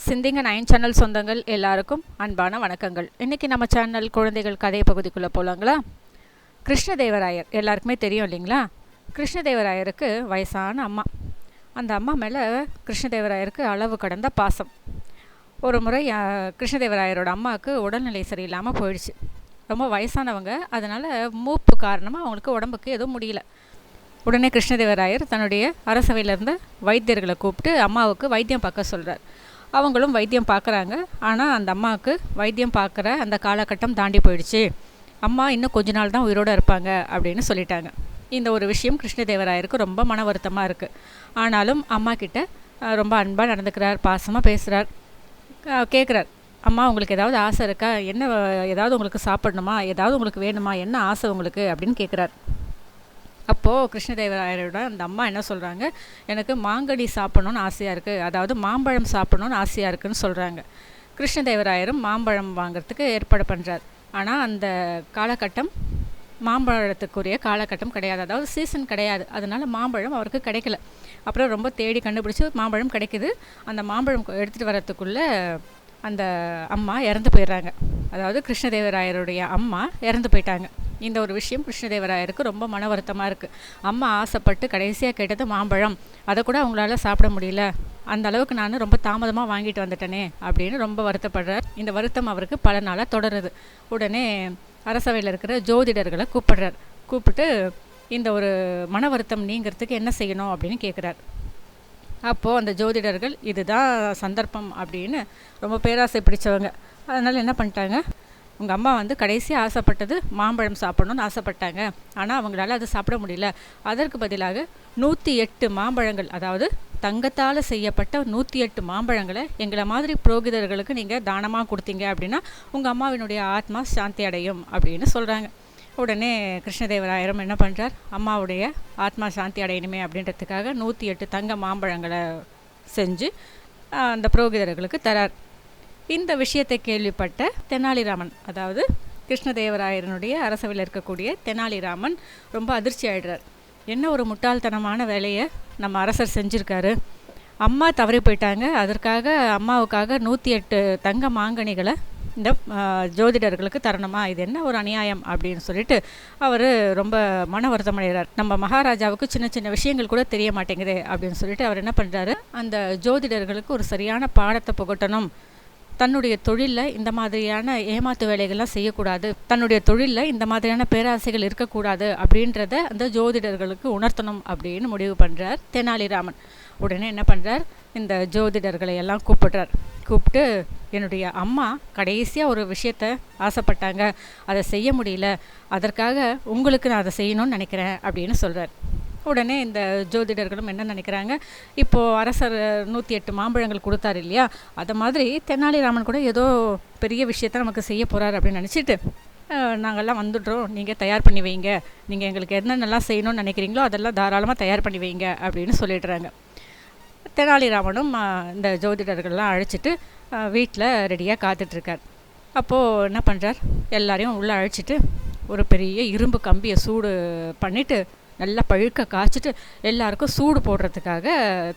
சிந்திங்க nine channel சொந்தங்கள் எல்லாருக்கும் அன்பான வணக்கங்கள். இன்றைக்கி நம்ம சேனல் குழந்தைகள் கதை பகுதிக்குள்ளே போகலாங்களா? கிருஷ்ணதேவராயர் எல்லாருக்குமே தெரியும் இல்லைங்களா? கிருஷ்ணதேவராயருக்கு வயசான அம்மா. அந்த அம்மா மேலே கிருஷ்ணதேவராயருக்கு அளவு கடந்த பாசம். ஒரு முறை கிருஷ்ணதேவராயரோட அம்மாவுக்கு உடல்நிலை சரியில்லாமல் போயிடுச்சு. ரொம்ப வயசானவங்க, அதனால் மூப்பு காரணமாக அவங்களுக்கு உடம்புக்கு எதுவும் முடியல. உடனே கிருஷ்ணதேவராயர் தன்னுடைய அரசவையிலேருந்து வைத்தியர்களை கூப்பிட்டு அம்மாவுக்கு வைத்தியம் பார்க்க சொல்கிறார். அவங்களும் வைத்தியம் பார்க்குறாங்க. ஆனால் அந்த அம்மாவுக்கு வைத்தியம் பார்க்குற அந்த காலகட்டம் தாண்டி போயிடுச்சு. அம்மா இன்னும் கொஞ்ச நாள் தான் உயிரோடு இருப்பாங்க அப்படின்னு சொல்லிட்டாங்க. இந்த ஒரு விஷயம் கிருஷ்ணதேவராயருக்கு ரொம்ப மன வருத்தமாக இருக்குது. ஆனாலும் அம்மா கிட்ட ரொம்ப அன்பாக நடந்துக்கிறார், பாசமாக பேசுகிறார். கேட்குறார், அம்மா உங்களுக்கு ஏதாவது ஆசை இருக்கா? என்ன ஏதாவது உங்களுக்கு சாப்பிடணுமா? ஏதாவது உங்களுக்கு வேணுமா? என்ன ஆசை உங்களுக்கு அப்படின்னு கேட்குறார். அப்போது கிருஷ்ணதேவராயரோட அந்த அம்மா என்ன சொல்கிறாங்க, எனக்கு மாங்கனி சாப்பிட்ணுன்னு ஆசையாக இருக்குது, அதாவது மாம்பழம் சாப்பிட்ணுன்னு ஆசையாக இருக்குதுன்னு சொல்கிறாங்க. கிருஷ்ணதேவராயரும் மாம்பழம் வாங்கிறதுக்கு ஏற்பாடு பண்ணுறார். ஆனால் அந்த காலகட்டம் மாம்பழத்துக்குரிய காலகட்டம் கிடையாது, அதாவது சீசன் கிடையாது. அதனால் மாம்பழம் அவருக்கு கிடைக்கல. அப்புறம் ரொம்ப தேடி கண்டுபிடிச்சி மாம்பழம் கிடைக்கிது. அந்த மாம்பழம் எடுத்துகிட்டு வரத்துக்குள்ளே அந்த அம்மா இறந்து போயிடுறாங்க. அதாவது கிருஷ்ணதேவராயருடைய அம்மா இறந்து போயிட்டாங்க. இந்த ஒரு விஷயம் கிருஷ்ணதேவராயருக்கு ரொம்ப மன வருத்தமாக இருக்குது. அம்மா ஆசைப்பட்டு கடைசியாக கேட்டது மாம்பழம், அதை கூட அவங்களால சாப்பிட முடியல. அந்த அளவுக்கு நான் ரொம்ப தாமதமாக வாங்கிட்டு வந்துட்டேனே அப்படின்னு ரொம்ப வருத்தப்படுறார். இந்த வருத்தம் அவருக்கு பல நாளாக தொடருது. உடனே அரசவையில் இருக்கிற ஜோதிடர்களை கூப்பிட்டு இந்த ஒரு மன வருத்தம் நீங்கிறதுக்கு என்ன செய்யணும் அப்படின்னு கேட்குறார். அப்போது அந்த ஜோதிடர்கள் இதுதான் சந்தர்ப்பம் அப்படின்னு ரொம்ப பேராசை பிடிச்சவங்க. அதனால் என்ன பண்ணிட்டாங்க, உங்கள் அம்மா கடைசியாக ஆசைப்பட்டது மாம்பழம் சாப்பிடணும்னு ஆசைப்பட்டாங்க. ஆனால் அவங்களால அது சாப்பிட முடியல. அதற்கு பதிலாக 108 மாம்பழங்கள், அதாவது தங்கத்தால் செய்யப்பட்ட 108 மாம்பழங்களை எங்களை மாதிரி புரோகிதர்களுக்கு நீங்கள் தானமாக கொடுத்தீங்க அப்படின்னா உங்கள் அம்மாவினுடைய ஆத்மா சாந்தி அடையும் அப்படின்னு சொல்கிறாங்க. உடனே கிருஷ்ணதேவராயரும் என்ன பண்ணுறார், அம்மாவுடைய ஆத்மா சாந்தி அடையணுமே அப்படின்றதுக்காக 108 தங்க மாம்பழங்களை செஞ்சு அந்த புரோகிதர்களுக்கு தரார். இந்த விஷயத்தை கேள்விப்பட்ட தெனாலிராமன், அதாவது கிருஷ்ணதேவராயரனுடைய அரசவையில் இருக்கக்கூடிய தெனாலிராமன் ரொம்ப அதிர்ச்சி ஆகிடுறார். என்ன ஒரு முட்டாள்தனமான வேலையை நம்ம அரசர் செஞ்சுருக்காரு. அம்மா தவறி போயிட்டாங்க, அதற்காக அம்மாவுக்காக 108 தங்க மாங்கனிகளை இந்த ஜோதிடர்களுக்கு தரணுமா? இது என்ன ஒரு அநியாயம் அப்படின்னு சொல்லிட்டு அவர் ரொம்ப மன வருத்தம் அடைகிறார். நம்ம மகாராஜாவுக்கு சின்ன சின்ன விஷயங்கள் கூட தெரிய மாட்டேங்குது அப்படின்னு சொல்லிட்டு அவர் என்ன பண்ணுறாரு, அந்த ஜோதிடர்களுக்கு ஒரு சரியான பாடத்தை புகட்டணும். தன்னுடைய தொழிலில் இந்த மாதிரியான ஏமாத்து வேலைகள்லாம் செய்யக்கூடாது, தன்னுடைய தொழிலில் இந்த மாதிரியான பேராசைகள் இருக்கக்கூடாது அப்படின்றத அந்த ஜோதிடர்களுக்கு உணர்த்தணும் அப்படின்னு முடிவு பண்ணுறார் தெனாலிராமன். உடனே என்ன பண்ணுறார், இந்த ஜோதிடர்களை எல்லாம் கூப்பிட்டு என்னுடைய அம்மா கடைசியாக ஒரு விஷயத்த ஆசைப்பட்டாங்க, அதை செய்ய முடியல, அதற்காக உங்களுக்கு நான் அதை செய்யணும்னு நினைக்கிறேன் அப்படின்னு சொல்கிறார். உடனே இந்த ஜோதிடர்களும் என்ன நினைக்கிறாங்க, இப்போது அரசர் 108 மாம்பழங்கள் கொடுத்தாரு இல்லையா, அதை மாதிரி தெனாலிராமன் கூட ஏதோ பெரிய விஷயத்த நமக்கு செய்ய போகிறார் அப்படின்னு நினச்சிட்டு நாங்கள்லாம் வந்துடுறோம், நீங்கள் தயார் பண்ணி வைங்க, நீங்கள் எங்களுக்கு என்னென்னலாம் செய்யணும்னு நினைக்கிறீங்களோ அதெல்லாம் தாராளமாக தயார் பண்ணி வைங்க அப்படின்னு சொல்லிடுறாங்க. தெனாலிராமனும் இந்த ஜோதிடர்கள்லாம் அழைச்சிட்டு வீட்டில் ரெடியாக காத்துட்ருக்கார். அப்போது என்ன பண்ணுறார், எல்லாரையும் உள்ளே அழைச்சிட்டு ஒரு பெரிய இரும்பு கம்பியை சூடு பண்ணிவிட்டு நல்லா பழுக்க காய்ச்சிட்டு எல்லாருக்கும் சூடு போடுறதுக்காக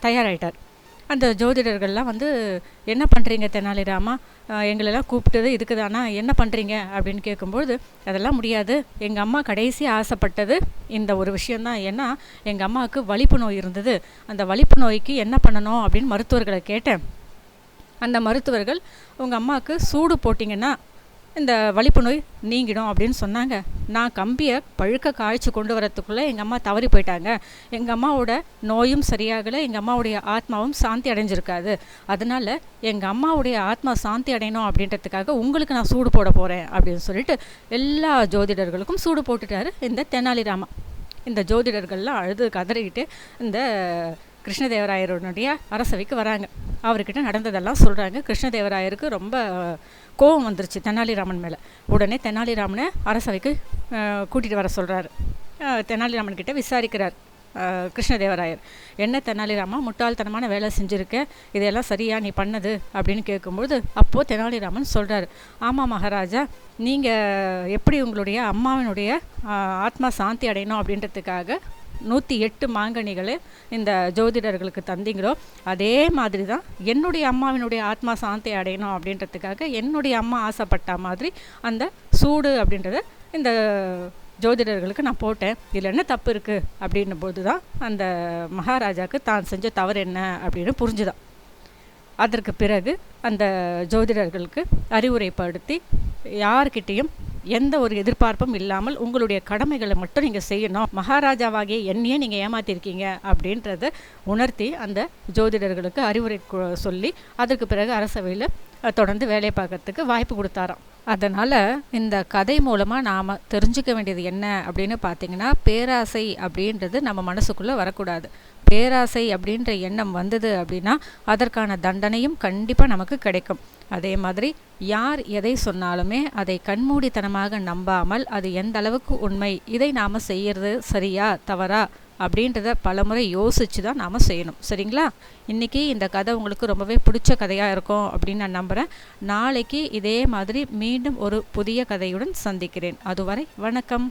தயாராகிட்டார். அந்த ஜோதிடர்கள்லாம் என்ன பண்ணுறீங்க தெனாலிராமா, எங்களெல்லாம் கூப்பிட்டது இதுக்கு தானா, என்ன பண்ணுறீங்க அப்படின்னு கேட்கும்போது, அதெல்லாம் முடியாது, எங்கள் அம்மா கடைசியாக ஆசைப்பட்டது இந்த ஒரு விஷயந்தான். ஏன்னா எங்கள் அம்மாவுக்கு வலிப்பு நோய் இருந்தது, அந்த வலிப்பு நோய்க்கு என்ன பண்ணணும் அப்படின்னு மருத்துவர்களை கேட்டேன். அந்த மருத்துவர்கள் உங்கள் அம்மாவுக்கு சூடு போட்டிங்கன்னா இந்த வலிப்பு நோய் நீங்கிடும் அப்படின்னு சொன்னாங்க. நான் கம்பியை பழுக்க காய்ச்சி கொண்டு வரத்துக்குள்ளே எங்கள் அம்மா தவறி போயிட்டாங்க, எங்கள் அம்மாவோட நோயும் சரியாகலை, எங்கள் அம்மாவுடைய ஆத்மாவும் சாந்தி அடைஞ்சிருக்காது, அதனால் எங்கள் அம்மாவுடைய ஆத்மா சாந்தி அடையணும் அப்படின்றதுக்காக உங்களுக்கு நான் சூடு போட போகிறேன் அப்படின்னு சொல்லிட்டு எல்லா ஜோதிடர்களுக்கும் சூடு போட்டுட்டாரு இந்த தெனாலிராமா. இந்த ஜோதிடர்கள்லாம் அழுது கதறிக்கிட்டு இந்த கிருஷ்ணதேவராயருடைய அரசவைக்கு வராங்க. அவர்கிட்ட நடந்ததெல்லாம் சொல்கிறாங்க. கிருஷ்ணதேவராயருக்கு ரொம்ப கோபம் வந்துருச்சு தெனாலிராமன் மேலே. உடனே தெனாலிராமனை அரசவைக்கு கூட்டிகிட்டு வர சொல்கிறாரு. தெனாலிராமன் கிட்ட விசாரிக்கிறார் கிருஷ்ணதேவராயர். என்ன தெனாலிராமா, முட்டாள்தனமான வேலை செஞ்சுருக்க, இதையெல்லாம் சரியா நீ பண்ணது அப்படின்னு கேட்கும்போது, அப்போது தெனாலிராமன் சொல்கிறார், ஆமாம் மகாராஜா, நீங்கள் எப்படி உங்களுடைய அம்மாவினுடைய ஆத்மா சாந்தி அடையணும் அப்படின்றதுக்காக 108 மாங்கனிகளை இந்த ஜோதிடர்களுக்கு தந்தீங்களோ அதே மாதிரி தான் என்னுடைய அம்மாவினுடைய ஆத்மா சாந்தி அடையணும் அப்படின்றதுக்காக என்னுடைய அம்மா ஆசைப்பட்ட மாதிரி அந்த சூடு அப்படின்றத இந்த ஜோதிடர்களுக்கு நான் போட்டேன். இதில் என்ன தப்பு இருக்குது அப்படின்னும் போது தான் அந்த மகாராஜாவுக்கு தான் செஞ்ச தவறு என்ன அப்படின்னு புரிஞ்சுதான். அதற்கு பிறகு அந்த ஜோதிடர்களுக்கு அறிவுரைப்படுத்தி யார்கிட்டையும் எந்த ஒரு எதிர்பார்ப்பும் இல்லாமல் உங்களுடைய கடமைகளை மட்டும் நீங்கள் செய்யணும், மகாராஜாவாகிய என்னையே நீங்கள் ஏமாற்றிருக்கீங்க அப்படின்றத உணர்த்தி அந்த ஜோதிடர்களுக்கு அறிவுரை சொல்லி அதற்கு பிறகு அரசவையில் தொடர்ந்து வேலை பார்க்கறதுக்கு வாய்ப்பு கொடுத்தாராம். அதனால் இந்த கதை மூலமாக நாம் தெரிஞ்சுக்க வேண்டியது என்ன அப்படின்னு பார்த்திங்கன்னா, பேராசை அப்படின்றது நம்ம மனசுக்குள்ளே வரக்கூடாது. பேராசை அப்படின்ற எண்ணம் வந்தது அப்படின்னா அதற்கான தண்டனையும் கண்டிப்பாக நமக்கு கிடைக்கும். அதே மாதிரி யார் எதை சொன்னாலுமே அதை கண்மூடித்தனமாக நம்பாமல் அது எந்த அளவுக்கு உண்மை, இதை நாம் செய்கிறது சரியா தவறா அப்படின்றத பலமுறை யோசித்து தான் நாம் செய்யணும். சரிங்களா? இன்றைக்கி இந்த கதை உங்களுக்கு ரொம்பவே பிடிச்ச கதையாக இருக்கும் அப்படின்னு நான் நம்புகிறேன். நாளைக்கு இதே மாதிரி மீண்டும் ஒரு புதிய கதையுடன் சந்திக்கிறேன். அதுவரை வணக்கம்.